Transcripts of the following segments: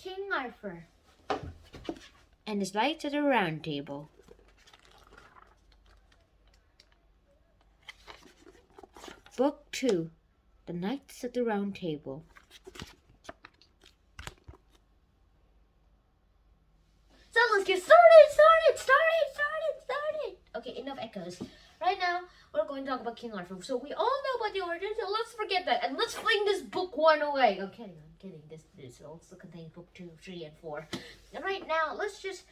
King Arthur and his Knights of the Round Table. Book 2, The Knights of the Round Table. So let's get started. Okay, enough echoes. Right now, we're going to talk about King Arthur. So we all know about the origins, so let's forget that. And let's fling this book 1 away. Okay, I'm kidding. This also contains book 2, 3, and 4. And right now, let's just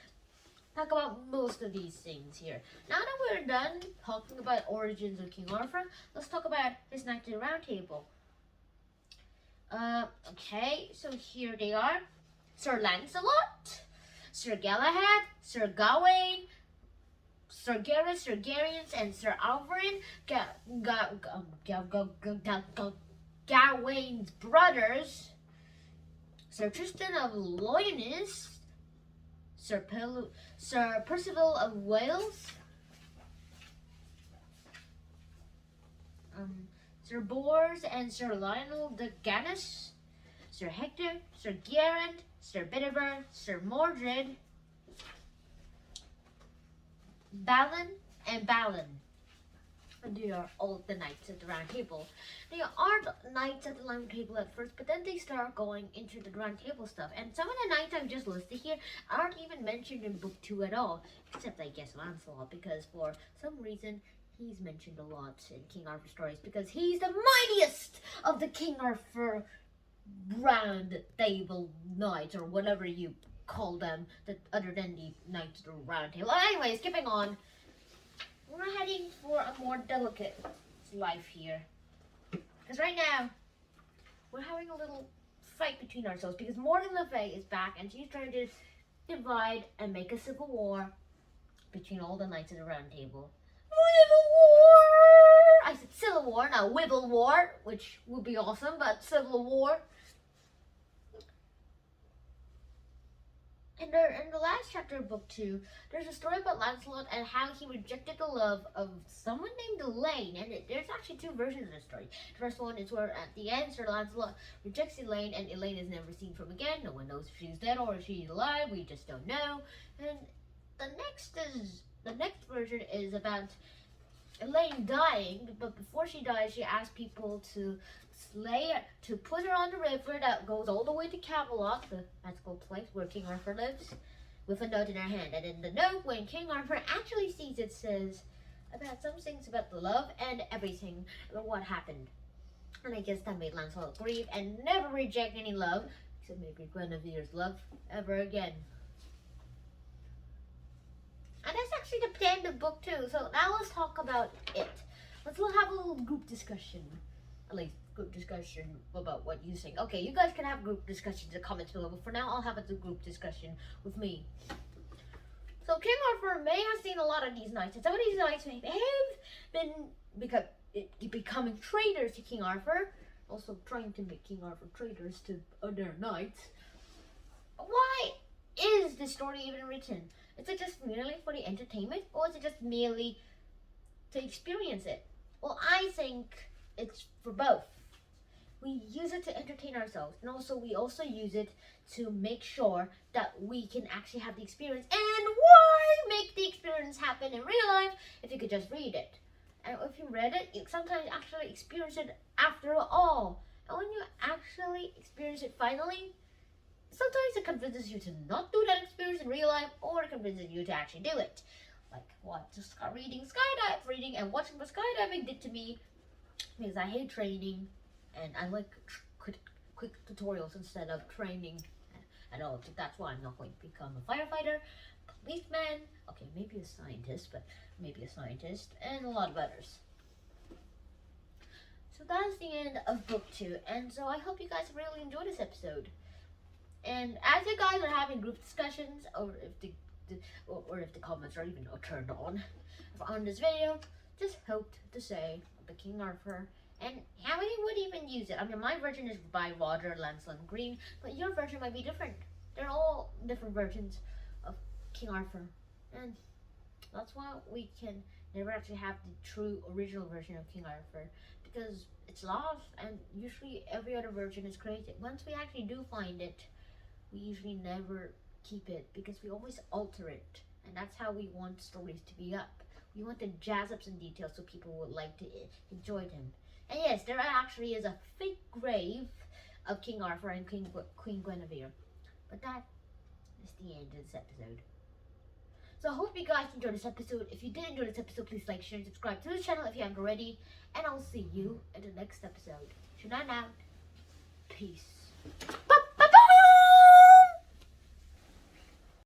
talk about most of these things here. Now that we're done talking about origins of King Arthur, let's talk about his Knights of the Round Table. Okay, so here they are. Sir Lancelot, Sir Galahad, Sir Gawain, Sir Gareth, Sir Geraint, and Sir Alvarin, Gawain's brothers, Sir Tristan of Lyonesse, Sir Percival of Wales, Sir Bors and Sir Lionel de Gannis, Sir Hector, Sir Geraint, Sir Bedivere, Sir Mordred, Balin, and Balin. They are all the Knights of the Round Table. They aren't Knights at the Round Table at first, but then they start going into the Round Table stuff. And some of the Knights I've just listed here aren't even mentioned in Book 2 at all, except I guess Lancelot, because for some reason he's mentioned a lot in King Arthur stories, because he's the mightiest of the King Arthur Round Table Knights, or whatever you call them, other than the Knights of the Round Table. Anyway, skipping on. We're heading for a more delicate life here. Because right now, we're having a little fight between ourselves. Because Morgan Le Fay is back and she's trying to divide and make a civil war between all the Knights of the Round Table. Civil War! I said Civil War, not Wibble War, which would be awesome, but Civil War. In the last chapter of Book 2, there's a story about Lancelot and how he rejected the love of someone named Elaine. And there's actually 2 versions of the story. The first one is where at the end, Sir Lancelot rejects Elaine, and Elaine is never seen from again. No one knows if she's dead or if she's alive. We just don't know. And the next version is about Elaine dying, but before she dies, she asked people to slay her, to put her on the river that goes all the way to Camelot, the magical place where King Arthur lives, with a note in her hand. And in the note, when King Arthur actually sees it, says about some things about the love and everything about what happened. And I guess that made Lancelot grieve and never reject any love, except maybe Guinevere's love, ever again. And that's actually the end of Book 2. So now let's talk about it. Let's have a little group discussion. At least group discussion about what you think. Okay, you guys can have group discussions in the comments below, but for now I'll have a group discussion with me. So King Arthur may have seen a lot of these knights, and some of these knights have been becoming traitors to King Arthur, also trying to make King Arthur traitors to other knights. Why is this story even written? Is it just merely for the entertainment, or is it just merely to experience it? Well, I think it's for both. We use it to entertain ourselves, and also we use it to make sure that we can actually have the experience. And why make the experience happen in real life if you could just read it? And if you read it, you sometimes actually experience it after all. And when you actually experience it finally, sometimes it convinces you to not do that experience in real life, or it convinces you to actually do it. Like what just reading and watching what skydiving did to me, because I hate training and I like quick tutorials instead of training at all. So that's why I'm not going to become a firefighter, policeman, okay, maybe a scientist, and a lot of others. So that's the end of Book 2, and so I hope you guys really enjoyed this episode. And as you guys are having group discussions, or if the comments are even turned on this video, just hoped to say the King Arthur and how he would even use it. I mean, my version is by Roger LANCELYN Green, but your version might be different. They're all different versions of King Arthur, and that's why we can never actually have the true original version of King Arthur, because it's lost, and usually every other version is created. Once we actually do find it, we usually never keep it because we always alter it. And that's how we want stories to be up. We want to jazz up some details so people would like to enjoy them. And yes, there actually is a fake grave of King Arthur and Queen Guinevere. But that is the end of this episode. So I hope you guys enjoyed this episode. If you did enjoy this episode, please like, share, and subscribe to the channel if you haven't already. And I'll see you in the next episode. Tonight out. Peace. Bye!